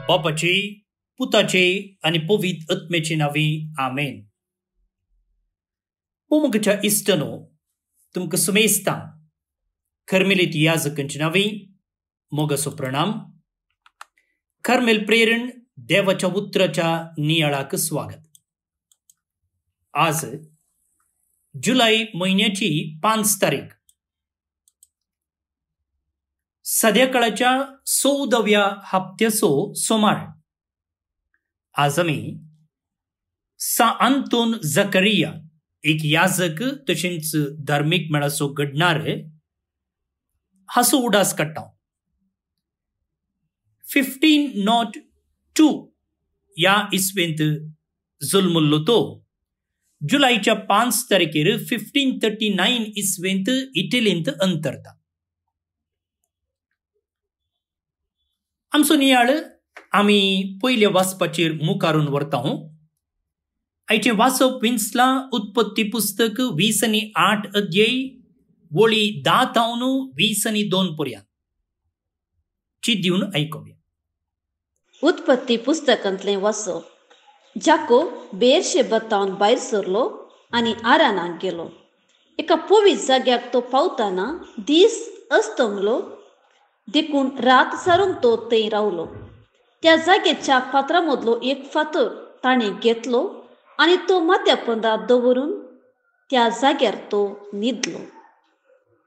बापाचे, पुताचे आणि पवित्र आत्म्याचे नावे आमेन. पोमगच्या इष्टनो तुमकां सुमेस्तां कर्मेलीत याजकांचे नावे मोगसो प्रणाम. कर्मेल प्रेरण देवाच्या उतराच्या नियाळाक स्वागत. आज जुलै महिन्याची 5 तारीख, सध्याकाळच्या 14व्या हप्त्याचो सोमार. आज आमी आंतोन झकरिया, एक याजक तशेंच धार्मीक मेळाचो घडणार हाचो उडास काडटा. 1502 या इस्वेंत जल्मल्लो तो जुलैच्या 5 तारखेर 1539 इस्वेंत इटलींत अंतरता. आमचो नियाळ आमी पयल्या वाचपाचेर मुखारून व्हरता. आयचें वाचप विंचला उत्पत्ती पुस्तक 20:8 अध्याय वळी 10 तावन 20:2 पर्यंत. चित दिवन आयकुया. उत्पत्ती पुस्तकांतलें वाचप. जाकोब बेर्शेबातावन भायर सरलो आनी आरानाक गेलो. एका पवित्र जाग्याक तो पावतना दीस अस्तंगलो, देखून रात सारूंक तो थंय रावलो. त्या जागेच्या फातरामदलो एक फातर ताणें घेतलो आनी तो माथ्या पंदार दवरून त्या जाग्यार तो न्हिदलो.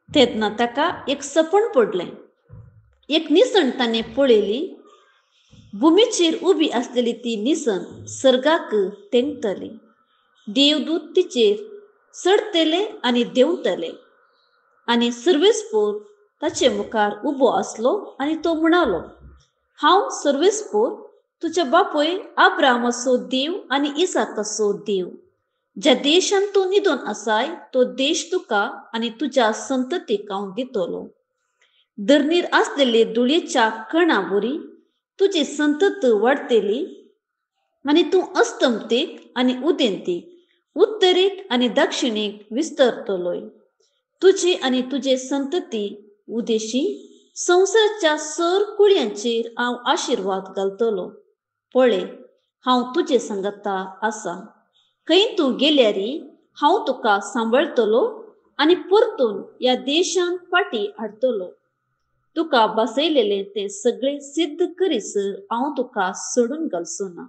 तेन्ना ताका एक सपन पडलें. एक निसण ताणें पळयली. भुमीचेर उबी आसलेली ती निसण सर्गाक तेंगतली. देवदूत तिचेर चडतले आनी देंवतले. आनी सर्वेस्पोर ताचे मुखार उबो आसलो आनी तो म्हणालो, हांव सर्वेस्पोर तुज्या बापूय अब्राहमाचो देव आनी इसाकाचो देव. ज्या देशान तूं न्हिदोन आसाय तो देश तुका आनी तुज्या संततीक हांव दितलो. धरणीर आसलेले धुळेच्या कणा बरी तुजी संतत वाडटली आनी तूं अस्तंतेक आनी उदेंतेक, उत्तरेक आनी दक्षिणेक विस्तरतलोय. तुजी आनी तुजे संतती उदेशी संवसाराच्या सर कुळयांचेर हांव आशिर्वाद घालतलो. पळय, हांव तुजे सांगता आसा. खंय तूं गेल्यारी हांव तुका सांबाळतलो आनी परतून ह्या देशान फाटीं हाडटलो. तुका बसयलेलें तें सगळें सिद्ध करीसर हांव तुका सोडून घालचो ना.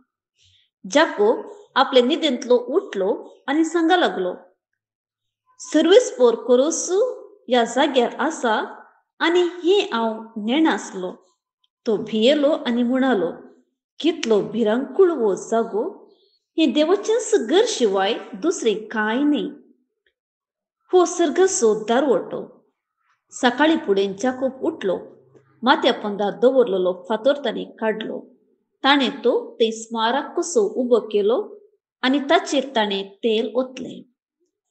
जाकोब आपले न्हिदेंतलो उठलो आनी सांगा लागलो, सर्वेस्पोर कोरोसू ह्या जाग्यार आसा आनी हें हांव नेणासलो. तो भियेलो आनी म्हणालो, कितलो भिरांकूळ वो जागो. हें देवाचें घर शिवाय दुसरें कांय न्ही. हो सर्गाचो दारवटो. सकाळी फुडें जाकोब उठलो. माथ्या पंदार दवरलेलो फातर ताणें काडलो. ताणें तो थंय स्मारक कसो उबो केलो आनी ताचेर ताणें तेल ओतलें.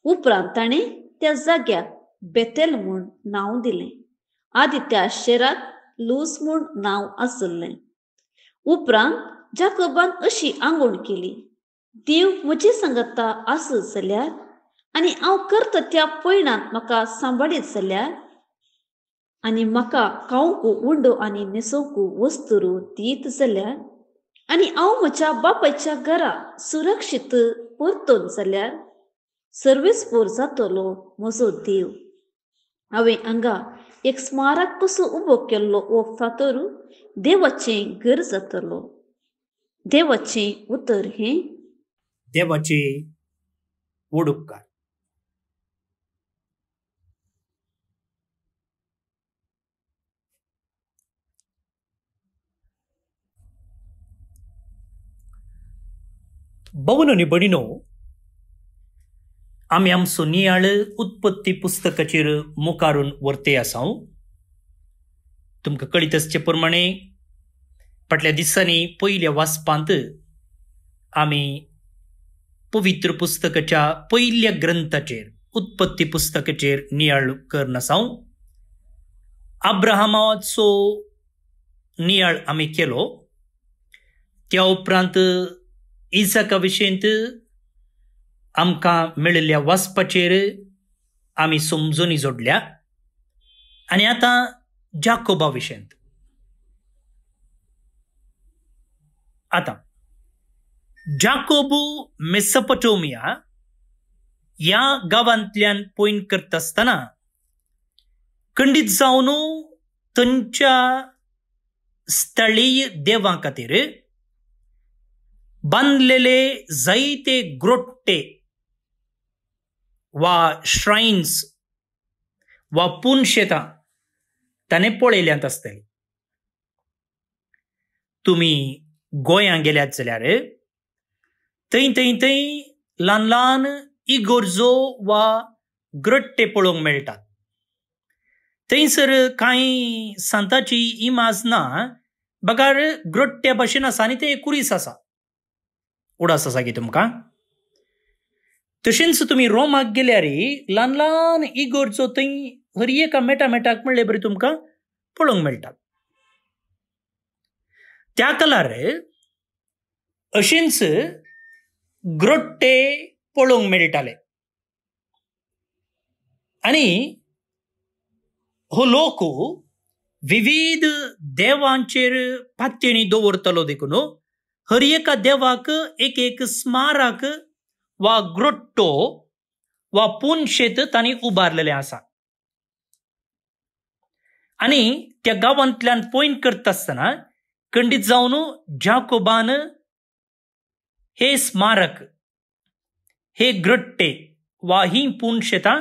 उपरांत ताणें त्या जाग्याक बेतेल म्हूण नांव दिलें. आदी त्या शेराक लूज म्हूण नांव आसलें. उपरांत जाकोबान अशी आंगवण केली, देव म्हजे सांगता आसत जाल्यार आनी हांव करता त्या पयणांत म्हाका सांबाळीत जाल्यार आनी म्हाका खावंक उंडो आनी न्हेसोवंक वस्तू दीत जाल्यार आनी हांव म्हज्या बापायच्या घरा सुरक्षीत परतोन जाल्यार सर्वेस्पोर जातलो म्हजो देव. हांवें हांगा एक स्मारक कसो उबो केल्लो हो फातर देवाचें घर जातलो. देवाचें उतर हें. देवाचे व्हड उपकार. भवन आनी भणीनो, आमी आमचो नियाळ उत्पत्ती पुस्तकाचेर मुखारून व्हरते आसा. तुमकां कळीत आसचे प्रमाणे फाटल्या दिसांनी पयल्या वाचपांत आमी पवित्र पुस्तकाच्या पयल्या ग्रंथाचेर, उत्पत्ती पुस्तकाचेर नियाळ करन आसा. अब्राहमाचो नियाळ आमी केलो. त्या उपरांत इसाका विशयंत आमकां मेळिल्ल्या वाचपाचेर आमी समजोनी जोडल्या. आनी आतां जाकोबा विशयंत. आता जाकोबू मेसोपोटोमिया या गावांतल्यान पॉइंट करत असताना खंडीत जावन थंयच्या स्थळीय देवां खातीर बांदलेले जायते ग्रोट्टे वा श्रायन्स वा पुनशेतां ताणें पळयल्यांत आसतलीं. तुमी गोंयांत गेल्यात जाल्यार थंय थंय थंय ल्हान ल्हान इगोर्जो वा ग्रट्टे पळोवंक मेळटात. थंयसर कांय सांताची इमाज ना, बगार ग्रट्ट्या भाशेन आसा आनी ते कुरीस आसा. उडास आसा की तुमकां. तशेंच तुमी रोमाक गेल्यार ल्हान ल्हान इगोर्जो थंय हर एका मेटाक म्हणले बरें तुमकां पळोवंक मेळटात. त्या काळार अशेंच ग्रोट्टे पळोवंक मेळटाले आनी हो लोक विविध देवांचेर पात्यणी दवरतलो देखून हर एका देवाक एक एक स्मारक वा ग्रोट्टो वा पुनशेत तांणी उबारलेले आसा. आनी त्या गांवांतल्यान पॉइंट करता आसतना खंडीत जावन जाकोबान हे स्मारक, हे ग्रट्टे वा ही पुनशेतां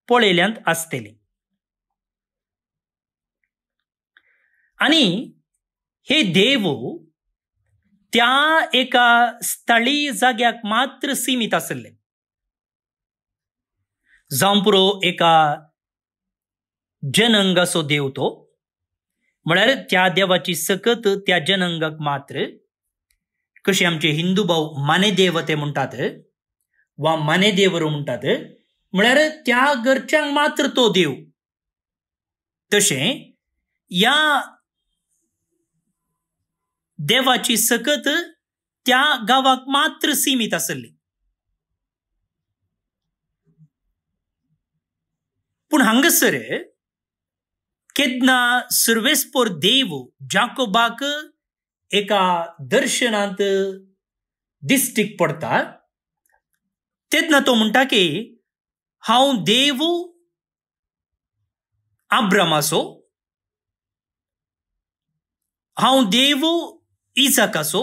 पळयल्यांत आसतलीं. आनी हे देव त्या एका स्थळीय जाग्याक मात्र सीमित आसले. जावं पुरो एका जनंगाचो देव तो, म्हळ्यार त्या देवाची सकत त्या जनंगाक मात्र, कशे आमचे हिंदू भाव माने देवते म्हणटात वा माने देवर म्हणटात, म्हळ्यार त्या घरच्यांक मात्र तो देव. तशें या देवाची सकत त्या गावाक मात्र सीमित आसली. पूण हांगासर केदना सर्वेस्पोर देव जाकोबाक एका दर्शनांत दिश्टीक पडटा, तेदना तो म्हणटा की हांव देव अब्रामाचो, हांव देव इसाकाचो.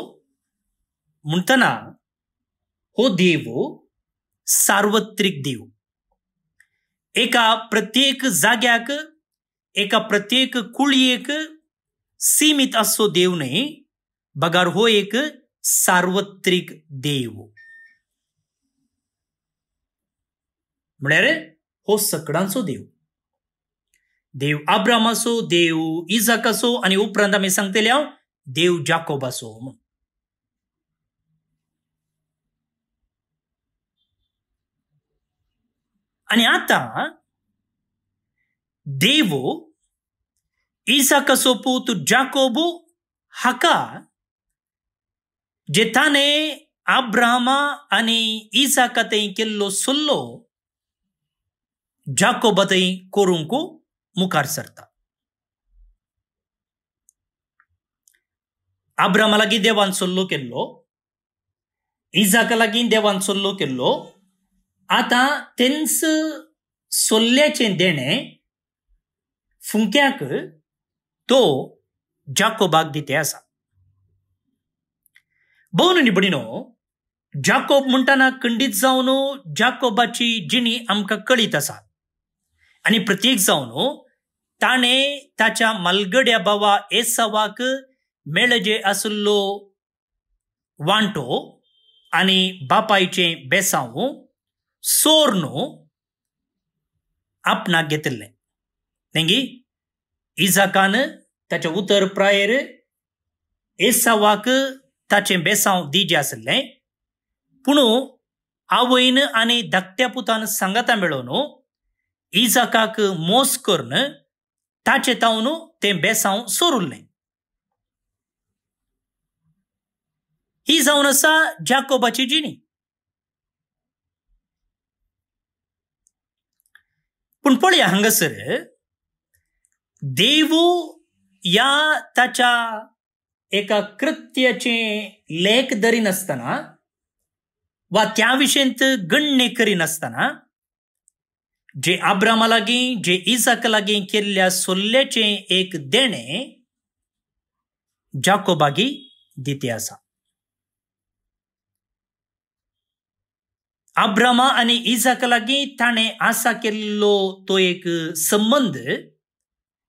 म्हणटना हो देव सार्वत्रिक देव, एका प्रत्येक जाग्याक, एका प्रत्येक कुळयेक सीमित असो देव न्ही, बगार हो एक सार्वत्रिक देव. म्हळ्यार हो सकडांचो देव, देव अब्रामाचो, देव इजाकाचो आनी उपरांत आमी सांगतले हांव देव जाकोबाचो. आनी आतां देव इसाकाचो पूत जाकोब हाका जे ताणें अब्राहमा आनी इसाका थंय केल्लो सल्लो जाकोबा थंय करूंक मुखार सरता. अब्राहमा लागीं देवान सल्लो केल्लो, इजाका लागीं देवान सल्लो केल्लो. आतां तेंच सल्ल्याचें देणें फुंक्याक तो जाकोबाक दिते आसा. भोव न्ही निबडीनो, जाकोब म्हणटना खंडीत जावन जाकोबाची जिणी आमकां कळीत आसा. आनी प्रत्येक जावन ताणें ताच्या मालगड्या भावा एसावाक मेळजे आसलो वांटो आनी बापायचें बेसांव सोर्न आपणाक घेतिल्लें. तेंगी इजाकान ताच्या उतर प्रायेर एसावाक ताचें बेसांव दिजें आसलें. पूण आवयन आनी धाकट्या पुतान सांगाता मेळोन इजाकाक मोस करून ताचे तावन तें बेसांव सोरुल्लें. ही जावन आसा जाकोबाची जिणी. पूण पळया हांगासर देव या ताच्या एका कृत्याचे लेख धरिनासतना वा त्या विशयंत गणने करिनासतना जे अब्रामा लागीं जे इसाक लागीं केल्ल्या सोल्ल्याचे एक देणे जाकोबागी दिते आसा. अब्रामा आनी इसाक लागीं ताणें आसा केल्लो तो एक संबंध,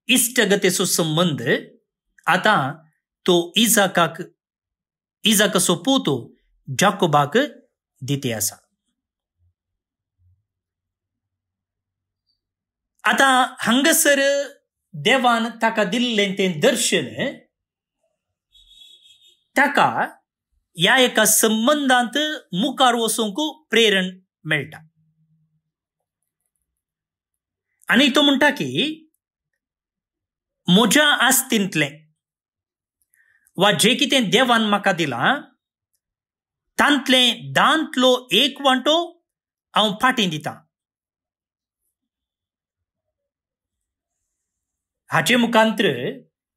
इश्टगतेचो संबंध, आता तो इजाकाचो पुतो जाकोबाक दिते आसा. आता हांगासर देवान ताका दिल्लें तें दर्शन ताका ह्या एका संबंधांत मुखार वचूंक प्रेरण मेळटा. आनी तो म्हणटा की म्हज्या आस्तींतलें वा जे कितें देवान म्हाका दिलां तांतलें दांतलो एक वांटो हांव फाटीं दितां. हाचे मुखांत्र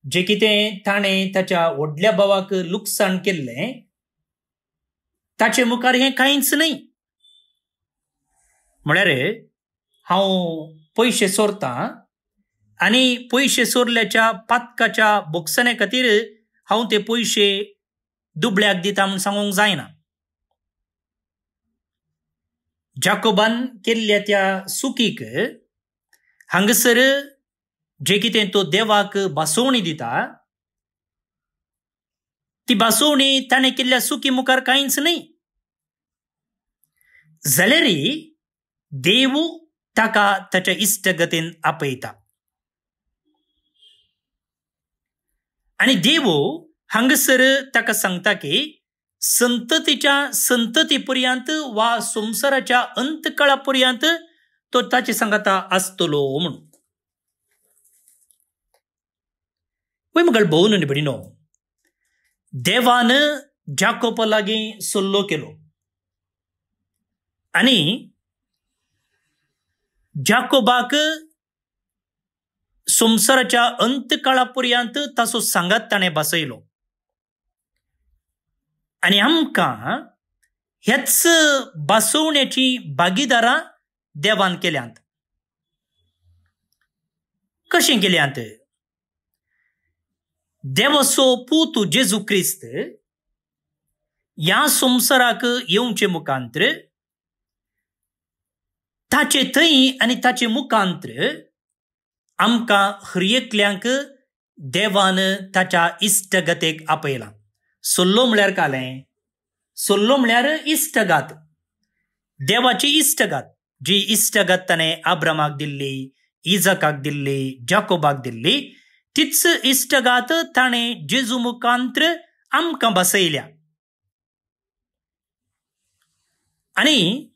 जे कितें ताणें ताच्या व्हडल्या भावाक लुकसाण केल्लें ताचे मुखार हें कांयच न्हय. म्हळ्यार हांव पयशे सोरतां आनी पयशे सोरल्याच्या पातकाच्या बोक्सने खातीर हांव ते पयशे दुबळ्याक दिता म्हूण सांगूंक जायना. जाकोबान केल्ल्या त्या सुखीक हांगासर जे कितें तो देवाक बासोवणी दिता ती बासोवणी ताणें केल्ल्या सुखी मुखार कांयच न्हय. जाल्यारय देव ताका ताच्या इश्टगतीन आपयता आनी देव हांगासर ताका सांगता की संततीच्या संतती पर्यंत वा संवसाराच्या अंतकाळा पर्यंत तो ताचे सांगता आसतलो म्हणून. वय मुखार भोव न्हय निबडिनो, देवान जाकोबा लागीं सल्लो केलो आनी जाकोबाक संवसाराच्या अंतकाळा पर्यंत ताचो सांगात ताणें बसयलो आनी आमकां ह्याच बसवण्याची भागीदारां देवान केल्यांत. कशें केल्यांत? देवाचो पूत जेजू क्रिस्त ह्या संवसाराक येवचे मुखांत्र ताचे थंय आनी ताचे मुखांत्र आमकां हर एकल्यांक देवान ताच्या इश्टगतेक आपयलां. सल्लो म्हळ्यार कालें, सल्लो म्हळ्यार इश्टगात, देवाची इश्टगात, जी इश्टगात ताणें अब्रामाक दिल्ली, इजाकाक दिल्ली, जाकोबाक दिल्ली, तीच इश्टगात ताणें जेजू मुखांत्र आमकां बसयल्या. आनी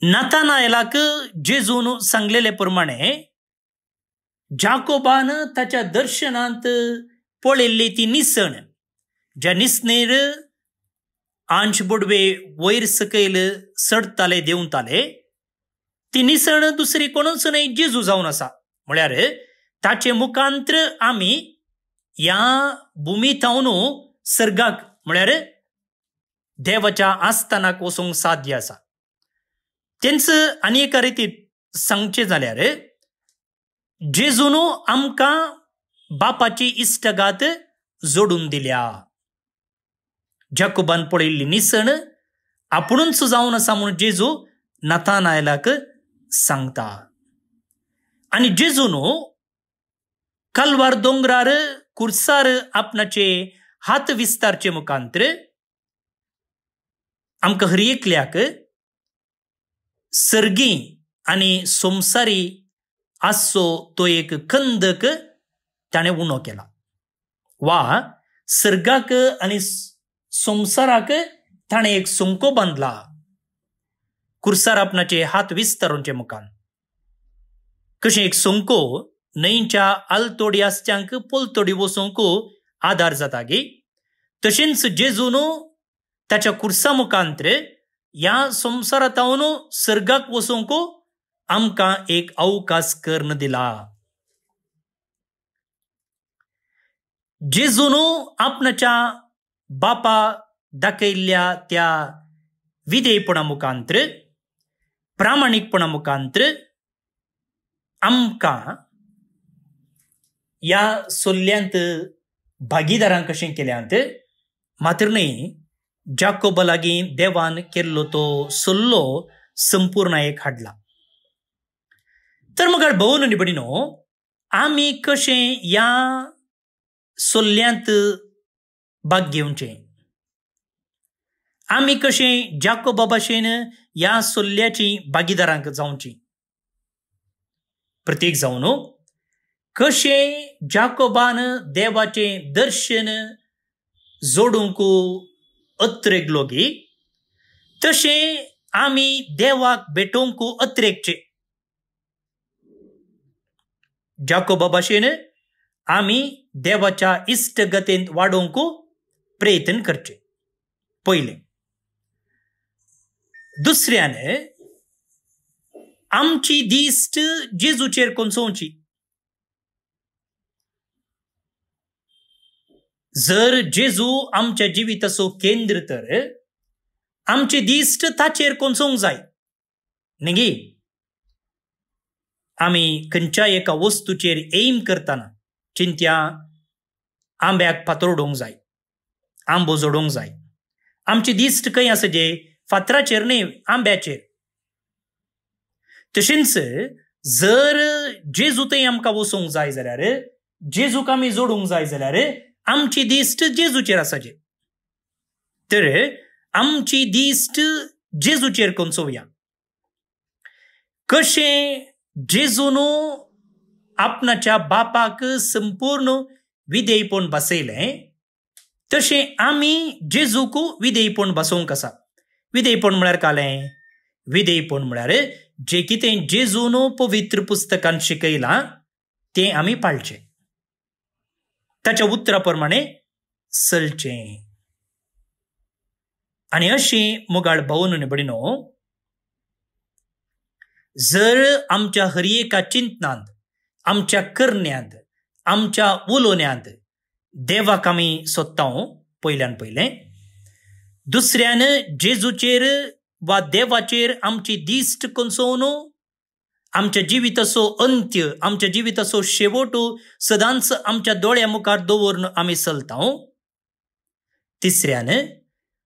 नातानायलाक जेजून सांगलेले प्रमाणे जाकोबान ताच्या दर्शनांत पळयल्ली ती निसण, ज्या निसणेर आंच बुडवे वयर सकयल सडताले देंवताले, ती निसण दुसरी कोणूच न्हय, जेजू जावन आसा. म्हळ्यार ताचे मुखांत्र आमी ह्या भुमींतावन सर्गाक म्हळ्यार देवाच्या आस्थानाक वचूंक साध्य आसा. तेंच आनी एका रितीन सांगचें जाल्यार जेजून आमकां बापाची इश्टगात जोडून दिल्या. जाकोबान पळयल्ली निसण आपुणूच जावन आसा म्हणून जेजू नातानायलाक सांगता. आनी जेजून कल्वार दोंगरार कुर्सार आपणाचे हात विस्तारचे मुखांत्र आमकां हर एकल्याक सर्गी आनी संवसारी आसचो तो एक खंदक ताणें उणो केला, वा सर्गाक आनी संवसाराक ताणें एक सोंको बांदला कुर्सार आपणाचे हात विस्तारोवचे मुखान. कशें एक सोंको न्हंयच्या आलतोडी आसच्यांक पलतोडी वचूंक आदार जाता गे, तशेंच जेजून ताच्या कुर्सा मुखांत्र ह्या संवसारांतल्यान सर्गाक वचूंक आमकां एक अवकाश कर्ण दिला. जेजूनो आपणाच्या बापा दाखयल्ल्या त्या विधेयपणा मुखांतर प्रामाणिकपणा मुखांतर आमकां ह्या सोल्ल्यांत भागीदारां कशें केल्यांत मात्र न्ही जाकोबा लागीं देवान केल्लो तो सल्लो संपूर्णायेक हाडला. तर मग भोवन आनी भयणीनो, आमी कशें ह्या सोल्ल्यांत भाग घेवचें? आमी कशें जाकोबा भाशेन ह्या सोल्ल्याची भागीदारांक जावची? प्रत्येक जावन कशें जाकोबान देवाचें दर्शन जोडूंक अत्रेगलो गी, तशें आमी देवाक भेटोवंक अत्रेकचे. जाकोबा भाशेन आमी देवाच्या इश्टगतेंत वाडोवंक प्रयत्न करचे, पयलें. दुसऱ्यान आमची दिश्ट जेजूचेर कोंचोवची. जर जेजू आमच्या जिविताचो केंद्र तर आमची दिश्ट ताचेर कोंचोवंक जाय न्ही. आमी खंयच्याय एका वस्तूचेर एम करतना चिंत्या आंब्याक फातोरडोवंक जाय, आंबो जोडोवंक जाय. आमची दिश्ट खंय आसचे? फातराचेर न्ही, आंब्याचेर. तशेंच जर जेजू थंय आमकां वचोवंक जाय जाल्यार, जेजूक आमी जोडूंक जाय जाल्यार आमची दिश्ट जेजूचेर आसाचे. तर आमची दिश्ट जेजूचेर कोंचोवया. कशें जेजून आपणाच्या बापाक संपूर्ण विधेयपण बसयलें, तशें आमी जेजूक विधेयपण बसोवंक आसा. विधेयपण म्हळ्यार कालें? विधेयपण म्हळ्यार जें कितें जेजून पवित्र पुस्तकांत शिकयलां तें आमी पाळचें, ताच्या उतरा प्रमाणे चलचें. आनी अशें मोगाळ भावन आनी भयणीनो, जर आमच्या हर एका चिंतनांत, आमच्या करण्यांत, आमच्या उलोवण्यांत देवाक आमी सोदता पयल्यान पयलें, दुसऱ्यान जेजूचेर वा देवाचेर आमची दिश्ट कोंचोवन आमच्या जिविताचो अंत्य, आमच्या जिविताचो शेवट सदांच आमच्या दोळ्या मुखार दवरून आमी चलता. तिसऱ्यान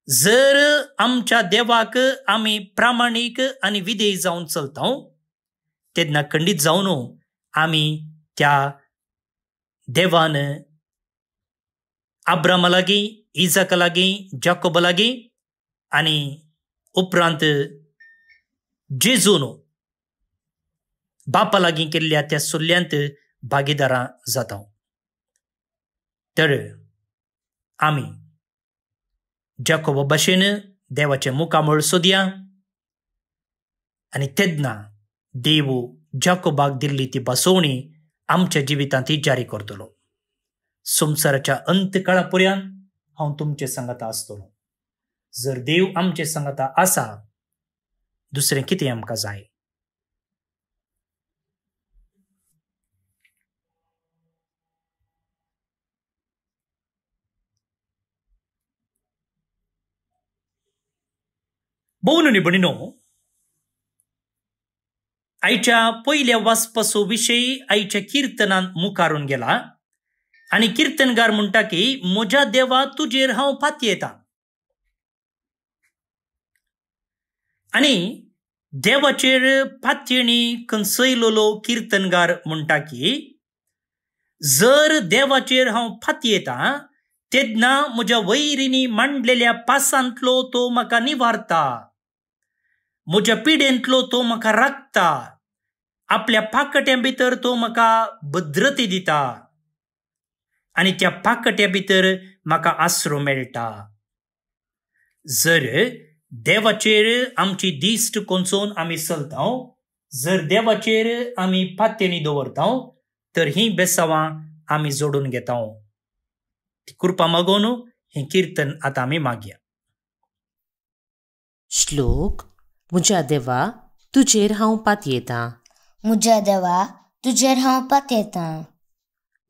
जर आमच्या देवाक आमी प्रामाणीक आनी विधेय जावन चलता, तेन्ना खंडीत जावन आमी त्या देवान अब्रामा लागीं, इजाका लागीं, जाकोबा लागीं आनी उपरांत जेजून बापा लागीं केल्ल्या त्या सोल्ल्यांत भागीदारां जाता. तर आमी जाकोबा भाशेन देवाचें मुखामळ सोदया आनी तेन्ना देव जाकोबाक दिल्ली ती बसोवणी आमच्या जिवितांत जारी करतलो. संवसाराच्या अंतकाळा पर्यंत हांव तुमचे सांगता आसतलो. जर देव आमचे सांगता आसा, दुसरें कितें आमकां जाय? भोवन आनी भयणीनो, आयच्या पयल्या वाचपाचो विशय आयच्या किर्तनांत मुखारून गेला आनी किर्तनगार म्हणटा की म्हज्या देवा तुजेर हांव पातयेतां. आनी देवाचेर पातयेणी खंचयलोलो किर्तनगार म्हणटा की जर देवाचेर हांव पातयेतां तेन्ना म्हज्या वैरींनी मांडलेल्या पासांतलो तो म्हाका निवारता, म्हज्या पिडेंतलो तो म्हाका राखता, आपल्या पाकट्या भितर तो म्हाका भद्रते दिता आनी त्या पाकट्या भितर म्हाका आसरो मेळटा. जर देवाचेर आमची दिश्ट कोंचोवन आमी चलता, जर देवाचेर आमी पातयेणी दवरता, तर ही बेसावां आमी जोडून घेता. ती कृपा मागोवन हें कीर्तन आतां आमी मागया. श्लोक. म्हज्या देवा तुजेर हांव पातयेतां. म्हज्या देवा तुजेर हांव पातयेतां.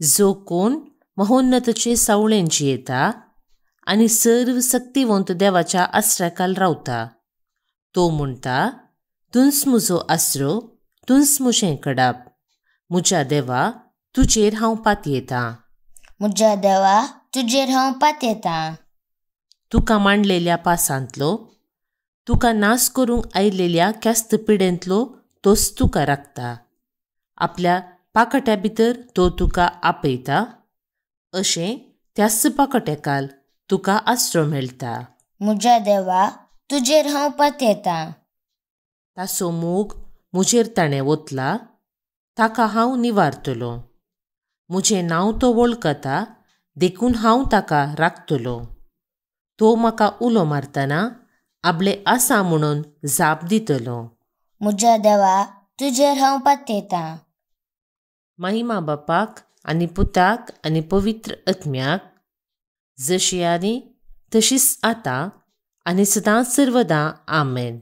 जो कोण महोन्नतचे सावळेंची येता आनी सर्व शक्तिवंत देवाच्या आश्रयाखाल रावता. तो म्हणटा, तुंस म्हजो आसरो, तुंस म्हजें कडाप. म्हज्या देवा, तुजेर हांव पातयेतां. म्हज्या देवा, तुजेर हांव पातयेतां. तुका मांडलेल्या पासांतलो, तुका नाश करूंक आयिल्ल्या क्यास्त पिडेंतलो तोच तुका राखता. आपल्या पाकट्या भितर तो तुका आपयता. अशें त्याच पाकट्याकाल तुका आसरो मेळटा. म्हज्या देवा, तुजेर हांव पातयेतां. ताचो मोग म्हजेर ताणें ओतला, ताका हांव निवारतलों. म्हजें नांव तो वळखता, देखून हांव ताका राखतलों. तो म्हाका उलो मारतना आपलें आसा म्हणून जाप दितलो. म्हज्या देवा, तुजेर हांव पातयेतां. महिमा बापाक आनी पुताक आनी पवित्र आत्म्याक, जशी आदी तशीच आतां आनी सदांच सर्वदां. आमेन.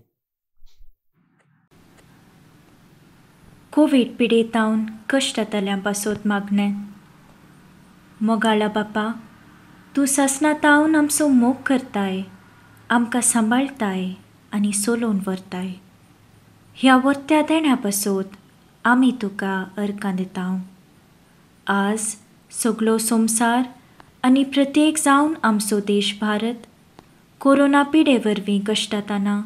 कोविड पिडेतावन कश्टांतल्यां पासत मागणें. मोगाळा बापा, तूं सासणातावन आमचो मोग करताय, आमकां सांबाळताय आनी सोलोवन व्हरताय. ह्या वर्त्या देण्या पासत आमी तुका अर्कां दितांव. आज सगळो संवसार आनी प्रत्येक जावन आमचो देश भारत कोरोना पिडे वरवीं कश्टाताना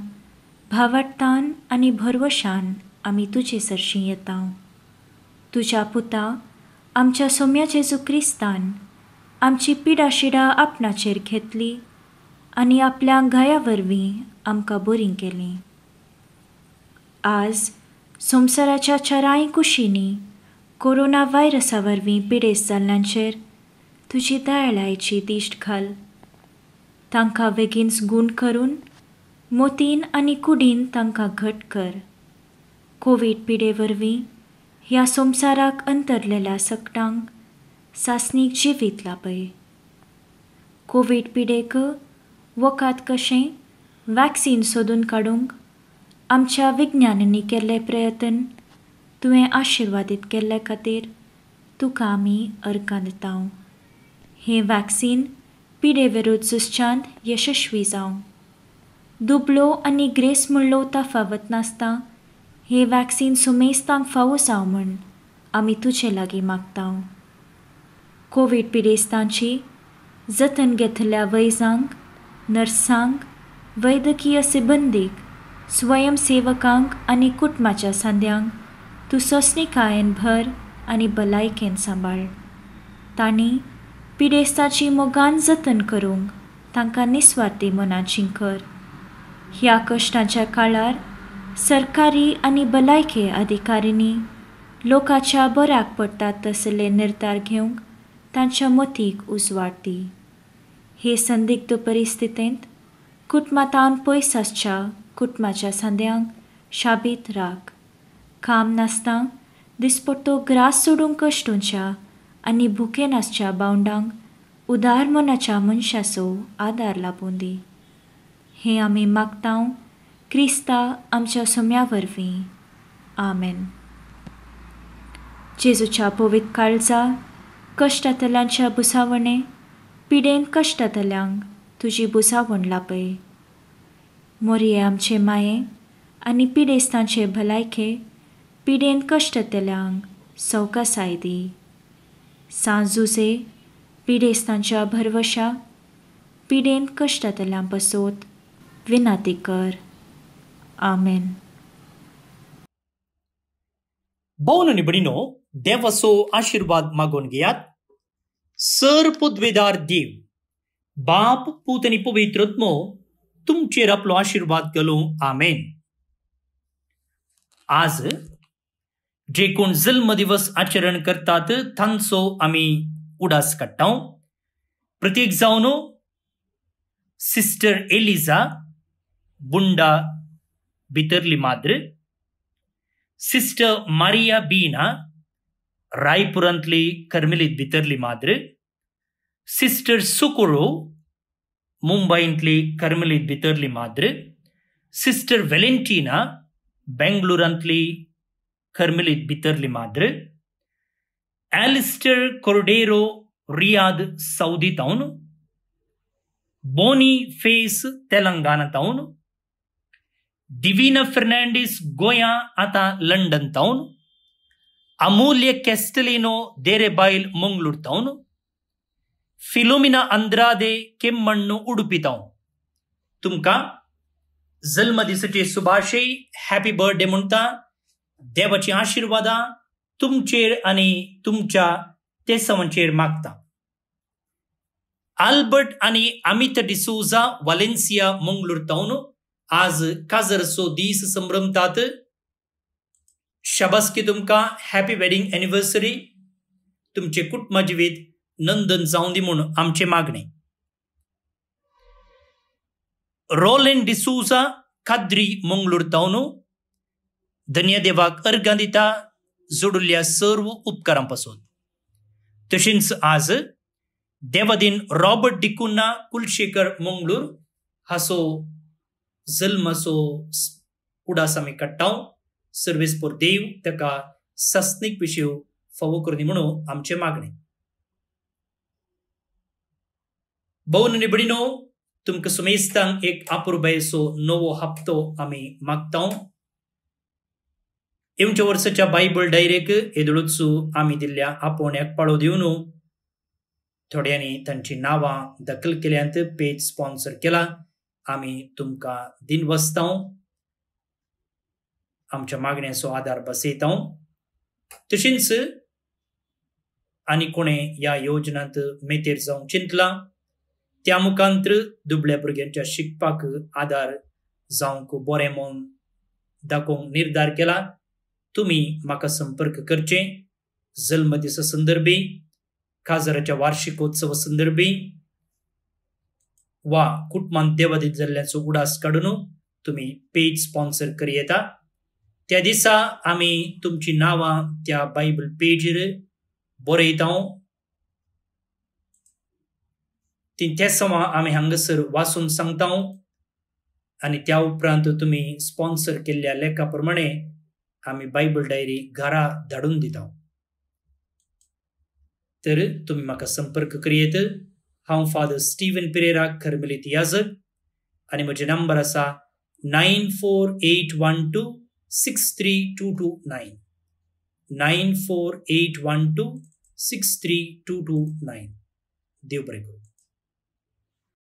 भावार्थान आनी भरवशान आमी तुजे सरशीं येतांव. तुज्या पुता आमच्या सोम्या जेजू क्रिस्तान आमची पिडाशिडा आपणाचेर घेतली आनी आपल्या गाया वरवीं आमकां बरीं केलीं. आज संवसाराच्या चाराय कुशींनी कोरोना व्हायरसा वरवीं पिडेस्त जाल्ल्यांचेर तुजी दयाळायेची दिश्ट घाल. तांकां बेगीनच गूण करून मोतीन आनी कुडीन तांकां घट कर. कोवीड पिडे वरवीं ह्या संवसाराक अंतरलेल्या सकटांक सासणीक जिवीत लापय. कोवीड पिडेक वखद कशें वॅक्सीन सोदून काडूंक आमच्या विज्ञानांनी केल्ले प्रयत्न तुवें आशिर्वादीत केल्ले खातीर तुका आमी अर्कां दितांव. हें वॅक्सीन पिडे विरुद्ध झुजच्यांत यशस्वी जावं. दुबलो आनी ग्रेस म्हणलो तफावत नासता हें वॅक्सीन सुमेस्तांक फावो जावं म्हूण आमी तुजे लागीं मागतांव. कोवीड पिडेस्तांची जतन घेतल्या वैजांक, नर्सांक, वैद्यकीय सिबंदीक, स्वयंसेवकांक आनी कुटुंबाच्या सांद्यांक तूं सोंसणीकायेन भर आनी भलायकेन सांबाळ. तांणी पिडेस्ताची मोगान जतन करूंक तांकां निस्वार्थी मनान जिंकर. ह्या कश्टांच्या काळार सरकारी आनी भलायके अधिकाऱ्यांनी लोकांच्या बऱ्याक पडटात तसले निर्धार घेवंक तांच्या मतीक उजवाड दी. हे संदिग्ध परिस्थितींत कुटुंबांतावन पयस आसच्या कुटुंबाच्या सांद्यांक शाबीत राख. काम नासता दिसपट्टो ग्रास सोडूंक कश्टूंच्या आनी भुके नासच्या बावंडांक उदार मनाच्या मनशाचो आदार लाबून दी. हें आमी मागतांव क्रिस्ता आमच्या सोम्या वरवीं. आमेन. जेजूच्या पवित्र काळजा कश्टांतल्यांच्या बुसावणे पिडेन कश्टांतल्यांक तुजी बुसावण लापय. मोरये आमचे माये आनी पिडेस्तांचे भलायके पिडेन कश्टांतल्यांक सवकासाय दी. सांजुजे पिडेस्तांच्या भरवशा पिडेन कश्टांतल्यां पासत विनाती कर. आमेन. भोवन आनी भयणीनो, देवाचो आशिर्वाद मागून घेयात. सर्वपदवेदार देव, बाप, पूत आनी पवित्र आत्मो तुमचेर आपलो आशिर्वाद घालूं. आमेन. आज जे कोण जल्म दिवस आचरण करतात तांचो आमी उडास काडटांव. प्रत्येक जावन सिस्टर एलिजा बुंडा भितरली माद्र, सिस्टर मारिया बीना रायपुरांतली कर्मेलीत भितरली माद्र, सिस्टर सुकोरो मुंबईंतली कर्मेलीत भितरली माद्र, सिस्टर वेलेंटिना बेंगळुरांतली कर्मेलीत भितरली माद्र, एलिस्टर कोर्डेरो रियाद सौदी तावन, बोनी फेस तेलंगाना तावन, डिविना फर्नांडिस गोया आता लंडन तावन, अमूल्य कैस्टलिनो देरेबाइल मंगलूर तावन, फिलोमिना अंद्रादे केम्मण्णु उडुपी तावन तुमका जल्मदिसाचे शुभाशय हॅपी बर्थडे म्हणटा देवाची आशीर्वादा तुमचेर आणि तुमच्या तेसवांचेर मागता. आल्बर्ट आणि अमित डिसूजा वालेन्सिया मंगळूर तावन आज काजरचो दीस संभ्रमतात. शाबासकी तुमका, हॅपी वेडिंग एनिव्हर्सरी. तुमचे कुटुंब जिवीत नंदन जाऊन दी म्हणून आमचे मागणे. रोलेन डिसूजा खाद्री मंगळूर तावन धन्यदेवाक अर्घ दिता जोडुल्ल्या सर्व उपकारांपासून. तशेंच आज देवादीन रॉबर्ट डिकुन्ना कुलशेखर मंगळूर हाचो जल्माचो उडास आमी काडटाव. सर्वेस पोर देव ताका सस्नीक विशय फावो करूं दी म्हणून आमचे मागणे. भोवन आनी भयणीनो, तुमकां सुमेस्तांक एक अपुरबायेचो नवो हप्तो आमी मागताव. येवच्या वर्साच्या बायबल डायरेक येदोळूच आमी दिल्ल्या आपोवण्याक पाळो दिवन थोड्यांनी तांची नांवां दखल केल्यांत पेज स्पॉन्सर केला. आमी तुमकां दिन वचताव, आमच्या मागण्याचो आदार बसयताव. तशेंच आनी कोणें ह्या योजनांत मेतेर जावंक चिंतला त्या मुखांत्र दुबळ्या भुरग्यांच्या शिकपाक आदार जावंक बरें मन दाखोवंक निर्धार केला. तुमी म्हाका संपर्क करचे. जल्मदिसा संदर्भी, काजराच्या वार्षिकोत्सवा संदर्भी वा कुटुंबांत देवादीत जाल्ल्याचो उडास काडून तुमी पेज स्पॉन्सर करी येता. त्या दिसा आमी तुमची नांवां त्या बायबल पेजीर बरयताव. ती तेसवां आमी हांगासर वाचून सांगताव आनी त्या उपरांत तुमी स्पॉन्सर केल्ल्या लेखा प्रमाणे आमी बायबल डायरी घरा धाडून दिताव. तर तुमी म्हाका संपर्क करियेत. हांव फादर स्टीवन पेरेरा खरमेलीत याजक आनी म्हजे नंबर आसा 9481263229 9481263229. देव बरें करूं.